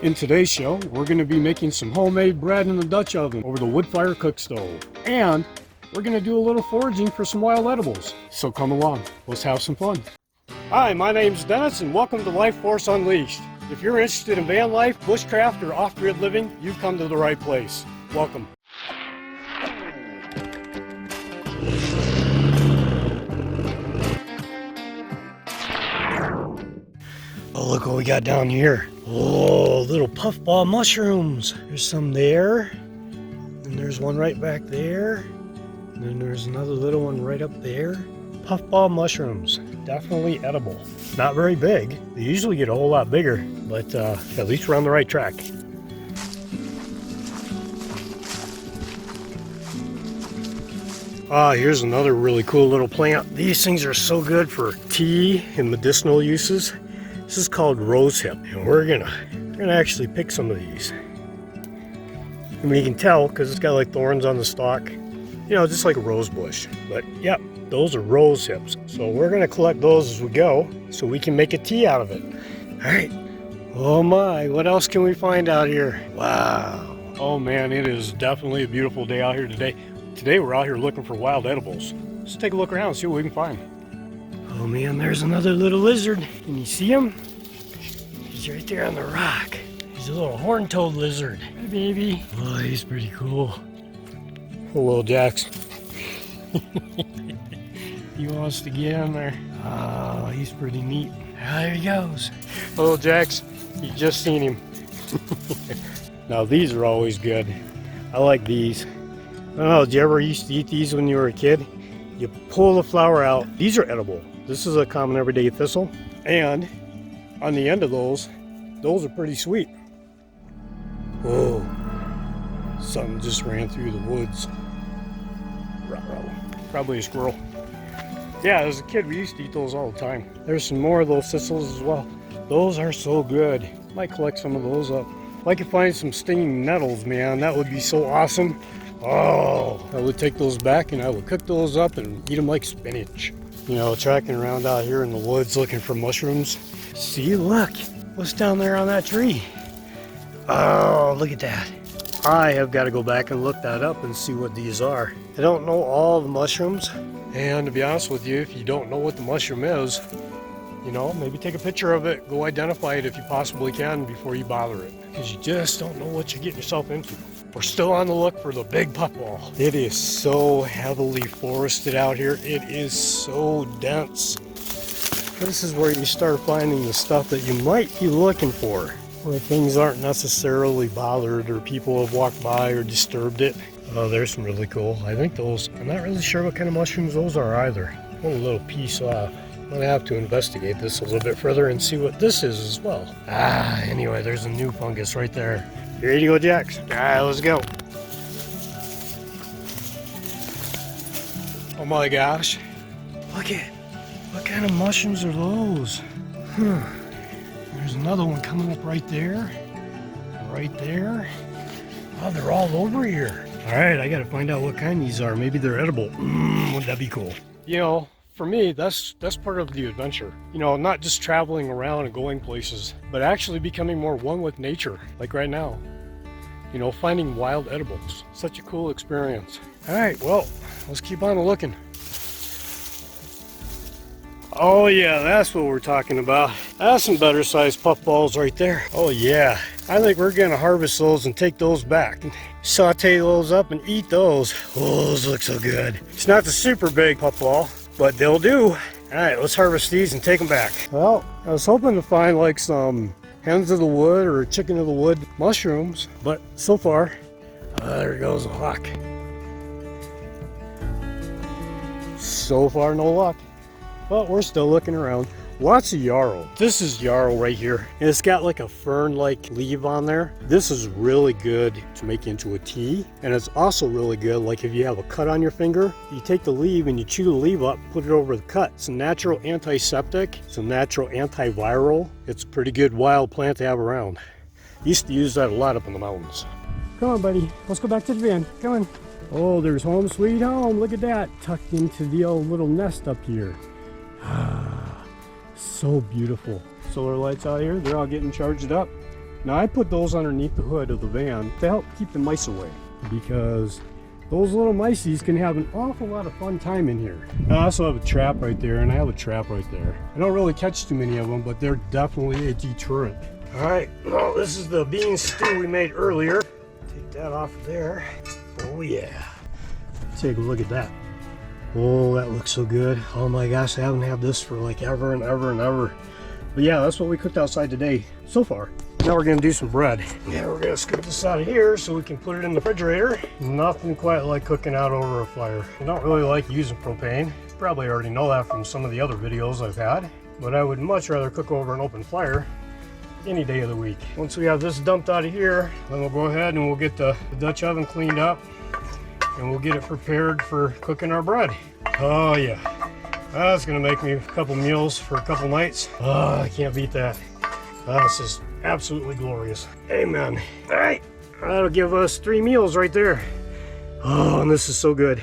In today's show, we're going to be making some homemade bread in the Dutch oven over the wood fire cook stove. And we're going to do a little foraging for some wild edibles. So come along, let's have some fun. Hi, my name's Dennis and welcome to LifeForce Unleashed. If you're interested in van life, bushcraft, or off-grid living, you've come to the right place. Welcome. Oh, look what we got down here. Oh, little puffball mushrooms. There's some there. And there's one right back there. And then there's another little one right up there. Puffball mushrooms. Definitely edible. Not very big. They usually get a whole lot bigger, but at least we're on the right track. Ah, here's another really cool little plant. These things are so good for tea and medicinal uses. This is called Rosehip, and we're gonna actually pick some of these. I mean, you can tell because it's got like thorns on the stalk, you know, just like a rose bush. But yep, those are rose hips. So we're gonna collect those as we go, so we can make a tea out of it. All right. Oh my, what else can we find out here? Wow. Oh man, it is definitely a beautiful day out here today. Today we're out here looking for wild edibles. Let's take a look around and see what we can find. Oh man, there's another little lizard. Can you see him? He's right there on the rock. He's a little horn-toed lizard. Hey baby. Oh, he's pretty cool. Hello, Jax. He wants to get in there. Oh, he's pretty neat. There he goes. Hello, Jax. You just seen him. Now these are always good. I like these. I don't know, did you ever used to eat these when you were a kid? You pull the flower out. These are edible. This is a common everyday thistle. And on the end of those are pretty sweet. Whoa. Something just ran through the woods. Probably a squirrel. Yeah, as a kid we used to eat those all the time. There's some more of those thistles as well. Those are so good. Might collect some of those up. If I could find some stinging nettles, man, that would be so awesome. Oh, I would take those back and I would cook those up and eat them like spinach. You know, tracking around out here in the woods looking for mushrooms. See, look, what's down there on that tree? Oh, look at that. I have got to go back and look that up and see what these are. I don't know all the mushrooms. And to be honest with you, if you don't know what the mushroom is, you know, maybe take a picture of it, go identify it if you possibly can before you bother it. Because you just don't know what you're getting yourself into. We're still on the look for the big puffball. It is so heavily forested out here. It is so dense. This is where you start finding the stuff that you might be looking for, where things aren't necessarily bothered or people have walked by or disturbed it. Oh, there's some really cool. I think those, I'm not really sure what kind of mushrooms those are either. Pull a little piece off. I'm gonna have to investigate this a little bit further and see what this is as well. Ah, anyway, there's a new fungus right there. You ready to go, Jax? All right, let's go. Oh my gosh. Look at, what kind of mushrooms are those? There's another one coming up right there. Right there. Oh, they're all over here. All right, I gotta find out what kind these are. Maybe they're edible. Wouldn't that be cool? You know, for me, that's part of the adventure. You know, not just traveling around and going places, but actually becoming more one with nature, like right now. You know, finding wild edibles. Such a cool experience. All right, well, let's keep on looking. Oh yeah, that's what we're talking about. That's some better sized puffballs right there. Oh yeah, I think we're gonna harvest those and take those back. Saute those up and eat those. Oh, those look so good. It's not the super big puffball, but they'll do. All right, let's harvest these and take them back. Well, I was hoping to find like some hens of the wood or chicken of the wood mushrooms, but so far, there goes a hawk. So far, no luck. But we're still looking around. Lots of yarrow. This is yarrow right here. And it's got like a fern-like leaf on there. This is really good to make into a tea. And it's also really good, like if you have a cut on your finger, you take the leaf and you chew the leaf up, put it over the cut. It's a natural antiseptic. It's a natural antiviral. It's a pretty good wild plant to have around. Used to use that a lot up in the mountains. Come on, buddy. Let's go back to the van. Come on. Oh, there's home sweet home. Look at that. Tucked into the old little nest up here. Ah, so beautiful. Solar lights out here, they're all getting charged up. Now I put those underneath the hood of the van to help keep the mice away, because those little miceys can have an awful lot of fun time in here. I also have a trap right there, and I have a trap right there. I don't really catch too many of them, but they're definitely a deterrent. All right, well, this is the bean stew we made earlier. Take that off of there. Oh yeah. Take a look at that. Oh, that looks so good. Oh my gosh, I haven't had this for like ever and ever and ever. But yeah, that's what we cooked outside today so far. Now we're gonna do some bread. Yeah, we're gonna scoop this out of here so we can put it in the refrigerator. Nothing quite like cooking out over a fire. I don't really like using propane. You probably already know that from some of the other videos I've had. But I would much rather cook over an open fire any day of the week. Once we have this dumped out of here, then we'll go ahead and we'll get the Dutch oven cleaned up, and we'll get it prepared for cooking our bread. Oh yeah, that's gonna make me a couple meals for a couple nights. Oh, I can't beat that. This is absolutely glorious. Amen. All right, that'll give us 3 meals right there. Oh, and this is so good.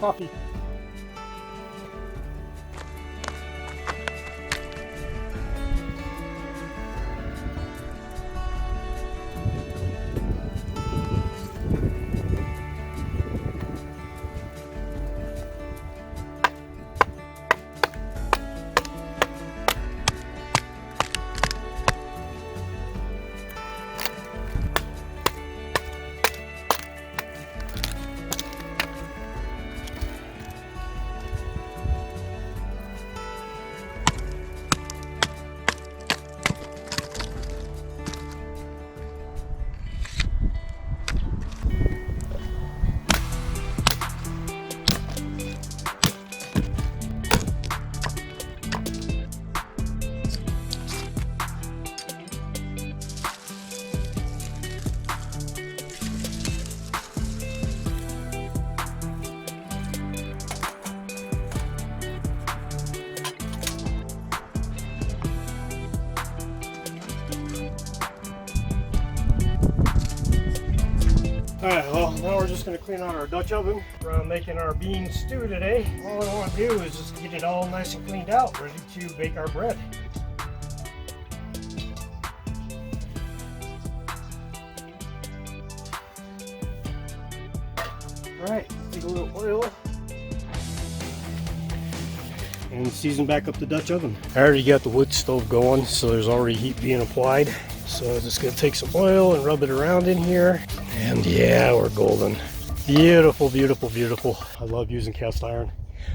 Coffee. Alright, well, now we're just going to clean out our Dutch oven. We're making our bean stew today. All I want to do is just get it all nice and cleaned out, ready to bake our bread. Alright, take a little oil and season back up the Dutch oven. I already got the wood stove going, so there's already heat being applied. So I'm just going to take some oil and rub it around in here. And yeah, we're golden. Beautiful, beautiful, beautiful. I love using cast iron.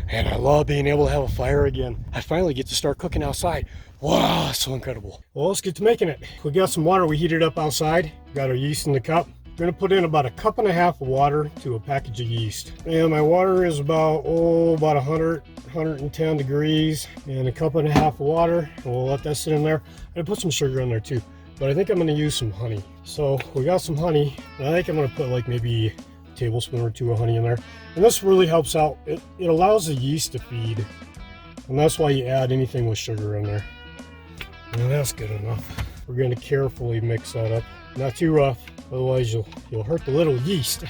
And I love being able to have a fire again. I finally get to start cooking outside. Wow, so incredible. Well, let's get to making it. We got some water we heated up outside. Got our yeast in the cup. We're going to put in about 1.5 cups of water to a package of yeast. And my water is about 100, 110 degrees. And 1.5 cups of water. We'll let that sit in there. I'm going to put some sugar in there too. But I think I'm going to use some honey. So we got some honey, and I think I'm going to put like maybe a tablespoon or 2 of honey in there. And this really helps out. It allows the yeast to feed, and that's why you add anything with sugar in there. And that's good enough. We're going to carefully mix that up. Not too rough, otherwise you'll hurt the little yeast.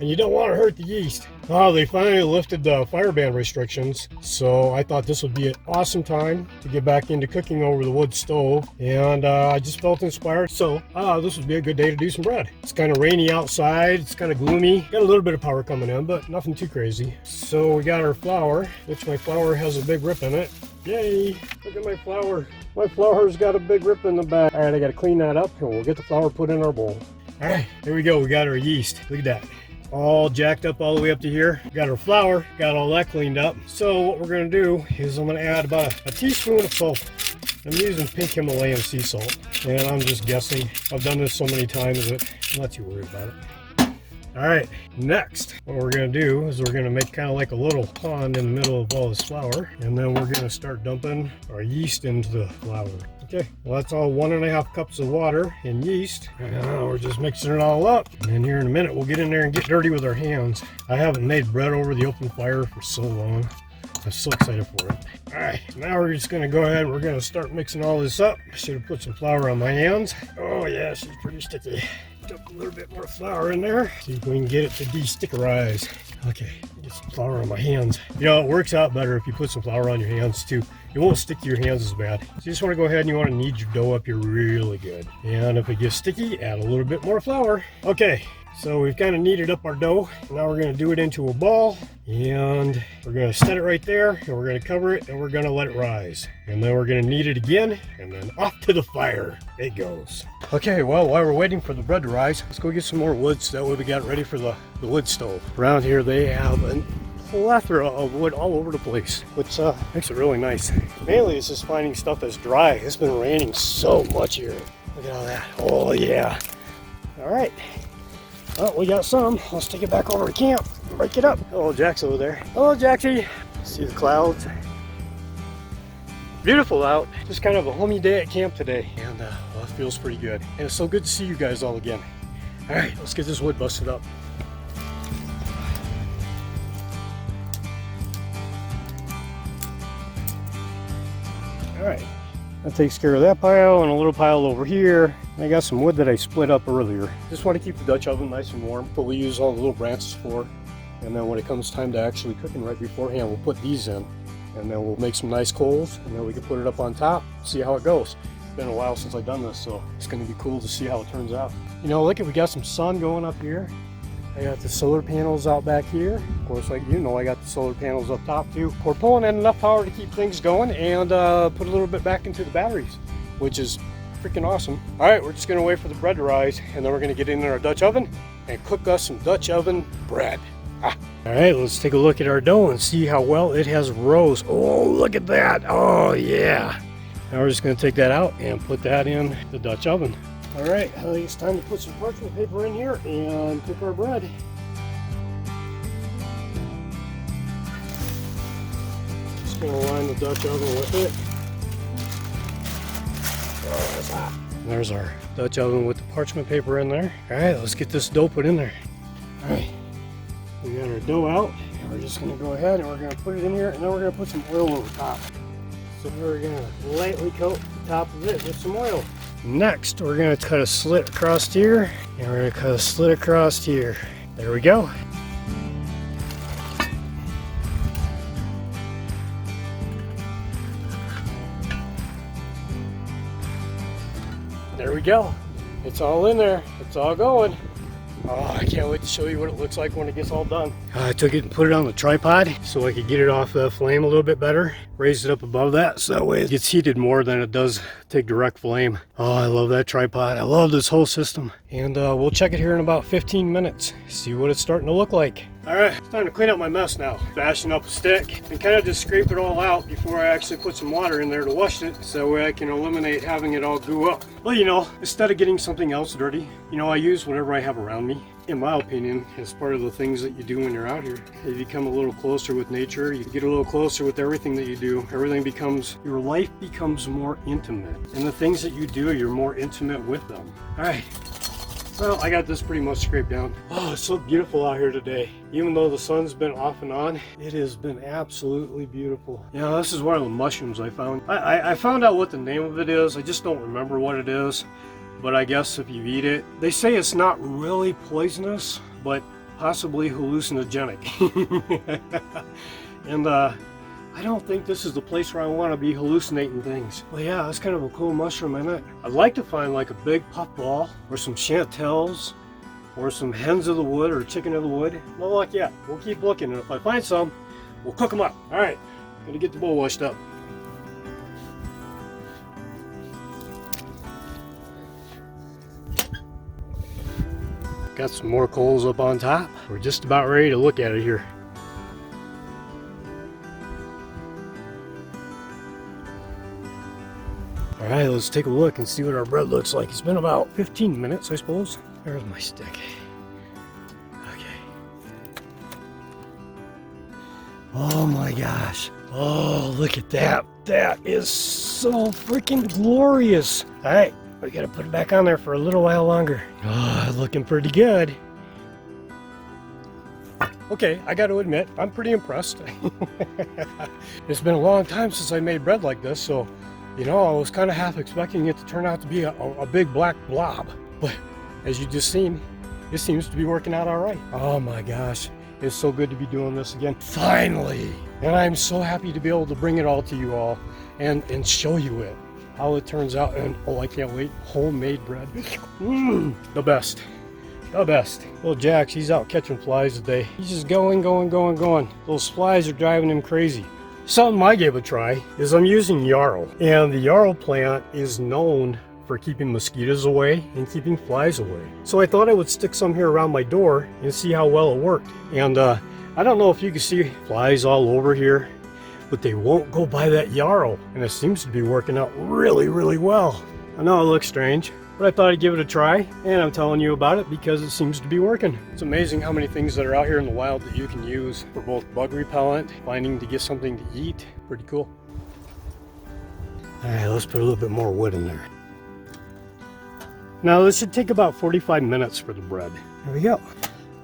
And you don't want to hurt the yeast. Oh, they finally lifted the fire ban restrictions, so I thought this would be an awesome time to get back into cooking over the wood stove. And I just felt inspired, so this would be a good day to do some bread. It's kind of rainy outside, it's kind of gloomy. Got a little bit of power coming in, but nothing too crazy. So we got our flour, which my flour has a big rip in it. Yay! Look at my flour. My flour's got a big rip in the back. All right, I got to clean that up, and we'll get the flour put in our bowl. All right, here we go. We got our yeast. Look at that. All jacked up all the way up to here. Got our flour, got all that cleaned up. So what we're going to do is I'm going to add about a teaspoon of salt. I'm using pink Himalayan sea salt, and I'm just guessing. I've done this so many times that I'm not too worried about it. All right, next, what we're gonna do is we're gonna make kind of like a little pond in the middle of all this flour, and then we're gonna start dumping our yeast into the flour. Okay, well that's all 1.5 cups of water and yeast. We're just mixing it all up. And here in a minute, we'll get in there and get dirty with our hands. I haven't made bread over the open fire for so long. I'm so excited for it. All right, now we're just gonna go ahead. We're gonna start mixing all this up. I should have put some flour on my hands. Oh yeah, she's pretty sticky. Dump a little bit more flour in there. See if we can get it to de-stickerize. Okay, get some flour on my hands. You know, it works out better if you put some flour on your hands too. It won't stick to your hands as bad. So you just want to go ahead and you want to knead your dough up here really good. And if it gets sticky, add a little bit more flour. Okay, so we've kind of kneaded up our dough. Now we're going to do it into a ball. And we're going to set it right there. And we're going to cover it and we're going to let it rise. And then we're going to knead it again. And then off to the fire it goes. Okay, well, while we're waiting for the bread to rise, let's go get some more wood so that way we got ready for the wood stove. Around here they have a plethora of wood all over the place, which makes it really nice. Mainly it's just finding stuff that's dry. It's been raining so much here. Look at all that. Oh yeah. All right. Well, we got some. Let's take it back over to camp. Break it up. Oh, Jack's over there. Hello, Jaxie. See the clouds. Beautiful out. Just kind of a homey day at camp today. And well, it feels pretty good. And it's so good to see you guys all again. All right, let's get this wood busted up. All right, that takes care of that pile and a little pile over here. I got some wood that I split up earlier. Just want to keep the Dutch oven nice and warm, but we use all the little branches for. And then when it comes time to actually cooking right beforehand, we'll put these in. And then we'll make some nice coals, and then we can put it up on top, see how it goes. It's been a while since I've done this, so it's going to be cool to see how it turns out. You know, look, we got some sun going up here. I got the solar panels out back here. Of course, like you know, I got the solar panels up top too. We're pulling in enough power to keep things going and put a little bit back into the batteries, which is freaking awesome. All right, we're just going to wait for the bread to rise, and then we're going to get in our Dutch oven and cook us some Dutch oven bread. All right, let's take a look at our dough and see how well it has rose. Oh, look at that. Oh, yeah. Now we're just going to take that out and put that in the Dutch oven. All right, I think it's time to put some parchment paper in here and cook our bread. Just going to line the Dutch oven with it. Oh, that's hot. There's our Dutch oven with the parchment paper in there. All right, let's get this dough put in there. All right. We got our dough out, and we're just going to go ahead and we're going to put it in here, and then we're going to put some oil over top. So we're going to lightly coat the top of it with some oil. Next, we're going to cut a slit across here, and we're going to cut a slit across here. There we go. There we go. It's all in there. It's all going. Oh, I can't wait to show you what it looks like when it gets all done. I took it and put it on the tripod so I could get it off the flame a little bit better. Raised it up above that so that way it gets heated more than it does take direct flame. Oh, I love that tripod. I love this whole system. And we'll check it here in about 15 minutes. See what it's starting to look like. All right, it's time to clean up my mess now. Fashion up a stick and kind of just scrape it all out before I actually put some water in there to wash it, so that way I can eliminate having it all goo up. Well, you know, instead of getting something else dirty, you know, I use whatever I have around me. In my opinion, it's part of the things that you do when you're out here. You become a little closer with nature. You get a little closer with everything that you do. Everything becomes, your life becomes more intimate. And the things that you do, you're more intimate with them. All right. Well, I got this pretty much scraped down. Oh, it's so beautiful out here today. Even though the sun's been off and on, it has been absolutely beautiful. Yeah, this is one of the mushrooms I found. I found out what the name of it is. I just don't remember what it is. But I guess if you eat it, they say it's not really poisonous, but possibly hallucinogenic. And I don't think this is the place where I want to be hallucinating things. Well, yeah, that's kind of a cool mushroom, isn't it? I'd like to find like a big puffball or some chanterelles or some hens of the wood or chicken of the wood. No luck yet. We'll keep looking, and if I find some, we'll cook them up. All right, gonna get the bowl washed up. Got some more coals up on top. We're just about ready to look at it here. All right, let's take a look and see what our bread looks like. It's been about 15 minutes, I suppose. There's my stick. Oh my gosh. Oh, look at that. That is so freaking glorious. All right, we gotta put it back on there for a little while longer. Oh, looking pretty good. Okay, I got to admit, I'm pretty impressed. It's been a long time since I made bread like this, so, you know, I was kind of half expecting it to turn out to be a big black blob. But as you just seen, it seems to be working out all right. Oh my gosh, it's so good to be doing this again. Finally! And I'm so happy to be able to bring it all to you all and show you it, how it turns out. And oh, I can't wait, homemade bread. The best. The best. Little Jax, he's out catching flies today. He's just going. Those flies are driving him crazy. Something I gave a try is I'm using Yarrow. And the Yarrow plant is known for keeping mosquitoes away and keeping flies away. So I thought I would stick some here around my door and see how well it worked. And I don't know if you can see flies all over here, but they won't go by that Yarrow. And it seems to be working out really, really well. I know it looks strange, but I thought I'd give it a try, and I'm telling you about it because it seems to be working. It's amazing how many things that are out here in the wild that you can use for both bug repellent, finding to get something to eat. Pretty cool. All right, let's put a little bit more wood in there. Now this should take about 45 minutes for the bread. There we go.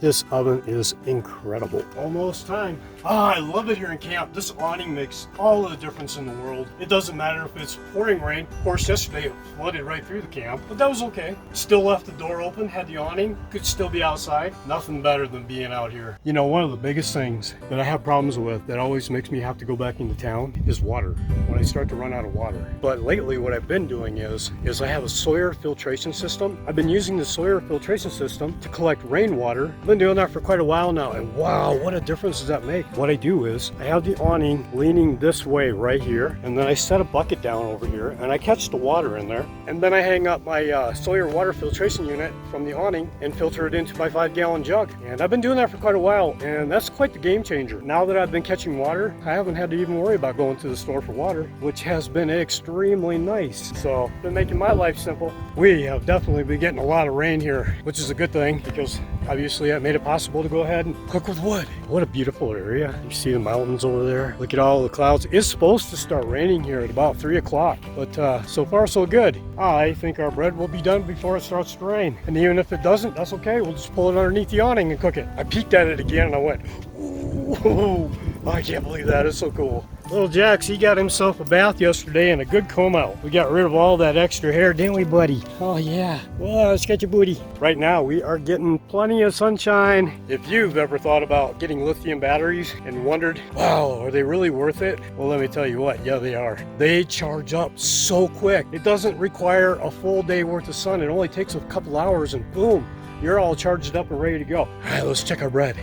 This oven is incredible. Almost time. I love it here in camp. This awning makes all of the difference in the world. It doesn't matter if it's pouring rain. Of course, yesterday it flooded right through the camp, but that was okay. Still left the door open, had the awning, could still be outside. Nothing better than being out here. You know, one of the biggest things that I have problems with that always makes me have to go back into town is water. When I start to run out of water. But lately what I've been doing is I have a Sawyer filtration system. I've been using the Sawyer filtration system to collect rainwater. I've been doing that for quite a while now, and wow, what a difference does that make. What I do is I have the awning leaning this way right here, and then I set a bucket down over here and I catch the water in there, and then I hang up my Sawyer water filtration unit from the awning and filter it into my 5-gallon jug. And I've been doing that for quite a while, and that's quite the game changer. Now that I've been catching water, I haven't had to even worry about going to the store for water, which has been extremely nice. So been making my life simple. We have definitely been getting a lot of rain here, which is a good thing because obviously that made it possible to go ahead and cook with wood. What a beautiful area. You see the mountains over there. Look at all the clouds. It's supposed to start raining here at about 3 o'clock, but so far so good. I think our bread will be done before it starts to rain. And even if it doesn't, that's okay. We'll just pull it underneath the awning and cook it. I peeked at it again and I went, ooh, I can't believe that. It's so cool. Little Jax, he got himself a bath yesterday and a good comb out. We got rid of all that extra hair, didn't we, buddy? Oh yeah. Well, let's get your booty. Right now, we are getting plenty of sunshine. If you've ever thought about getting lithium batteries and wondered, wow, are they really worth it? Well, let me tell you what, yeah, they are. They charge up so quick. It doesn't require a full day worth of sun. It only takes a couple hours and boom, you're all charged up and ready to go. All right, let's check our bread.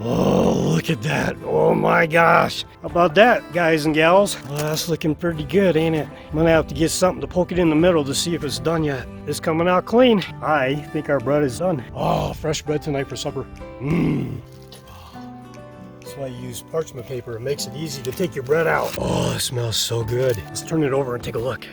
Oh, look at that. Oh my gosh. How about that, guys and gals? Well, that's looking pretty good, ain't it? I'm gonna have to get something to poke it in the middle to see if it's done yet. It's coming out clean. I think our bread is done. Oh, fresh bread tonight for supper. That's why you use parchment paper. It makes it easy to take your bread out. Oh, it smells so good. Let's turn it over and take a look.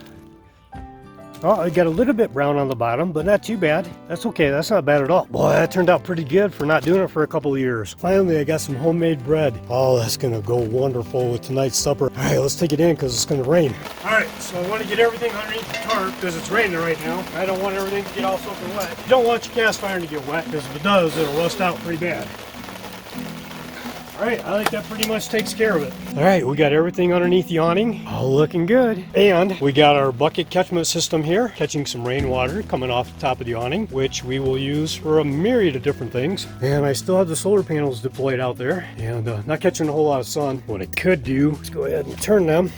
Oh, it got a little bit brown on the bottom, but not too bad. That's okay, that's not bad at all. Boy, that turned out pretty good for not doing it for a couple of years. Finally, I got some homemade bread. Oh, that's gonna go wonderful with tonight's supper. All right, let's take it in because it's gonna rain. All right, so I want to get everything underneath the tarp because it's raining right now. I don't want everything to get all soaking wet. You don't want your cast iron to get wet because if it does, it'll rust out pretty bad. All right, I think that pretty much takes care of it. All right, we got everything underneath the awning, all looking good. And we got our bucket catchment system here, catching some rainwater coming off the top of the awning, which we will use for a myriad of different things. And I still have the solar panels deployed out there and not catching a whole lot of sun. What I could do is go ahead and turn them.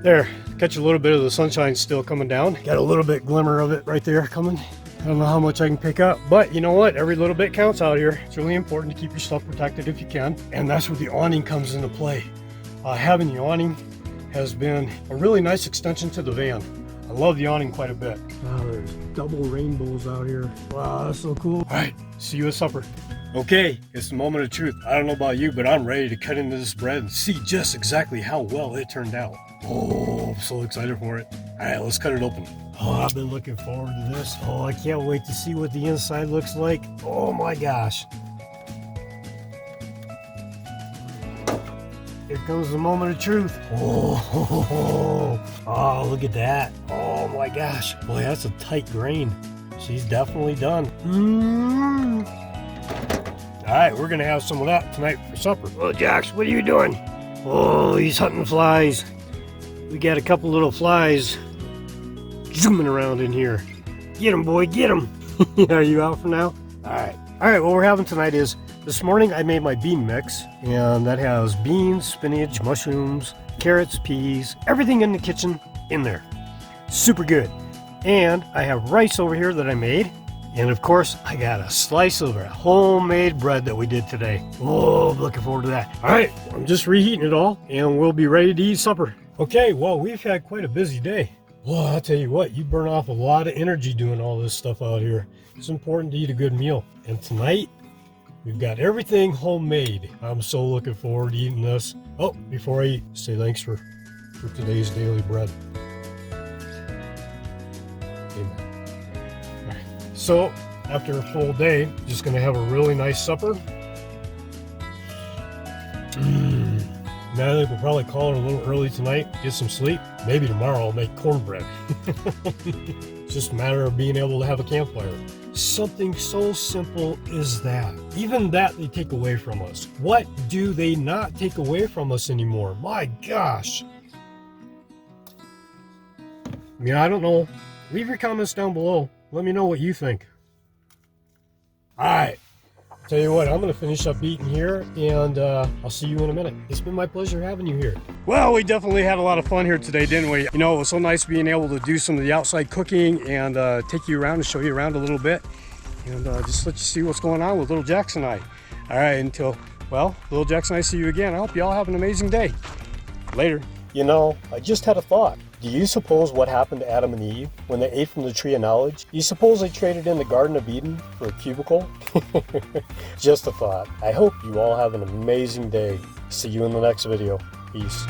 There, catch a little bit of the sunshine still coming down. Got a little bit glimmer of it right there coming. I don't know how much I can pick up, but you know what? Every little bit counts out here. It's really important to keep your stuff protected if you can. And that's where the awning comes into play. Having the awning has been a really nice extension to the van. I love the awning quite a bit. Wow, there's double rainbows out here. Wow, that's so cool. All right, see you at supper. Okay, it's the moment of truth. I don't know about you, but I'm ready to cut into this bread and see just exactly how well it turned out. Oh, I'm so excited for it. All right, let's cut it open. Oh, I've been looking forward to this. Oh, I can't wait to see what the inside looks like. Oh my gosh. here comes the moment of truth. Oh, look at that. Oh my gosh. Boy, that's a tight grain. She's definitely done. All right, we're gonna have some of that tonight for supper. Oh, Jax, what are you doing? Oh, he's hunting flies. We got a couple little flies zooming around in here. Get him, boy, get him. Are you out for now? All right, what we're having tonight is, this morning I made my bean mix, and that has beans, spinach, mushrooms, carrots, peas, everything in the kitchen in there. Super good. And I have rice over here that I made. And of course, I got a slice of our homemade bread that we did today. Oh, I'm looking forward to that. All right, I'm just reheating it all, and we'll be ready to eat supper. Okay, well, we've had quite a busy day. Well, I'll tell you what, you burn off a lot of energy doing all this stuff out here. It's important to eat a good meal. And tonight, we've got everything homemade. I'm so looking forward to eating this. Oh, before I eat, say thanks for today's daily bread. Amen. All right. So, after a full day, just gonna have a really nice supper. Now I think we'll probably call it a little early tonight, get some sleep. Maybe tomorrow I'll make cornbread. It's just a matter of being able to have a campfire. Something so simple as that. Even that they take away from us. What do they not take away from us anymore? My gosh. I mean, I don't know. Leave your comments down below. Let me know what you think. All right. Tell you what, I'm going to finish up eating here, and I'll see you in a minute. It's been my pleasure having you here. Well, we definitely had a lot of fun here today, didn't we? You know, it was so nice being able to do some of the outside cooking and take you around and show you around a little bit, and just let you see what's going on with little Jax and I. All right, until, well, little Jax and I see you again. I hope you all have an amazing day. Later. You know, I just had a thought. Do you suppose what happened to Adam and Eve when they ate from the tree of knowledge? Do you suppose they traded in the Garden of Eden for a cubicle? Just a thought. I hope you all have an amazing day. See you in the next video. Peace.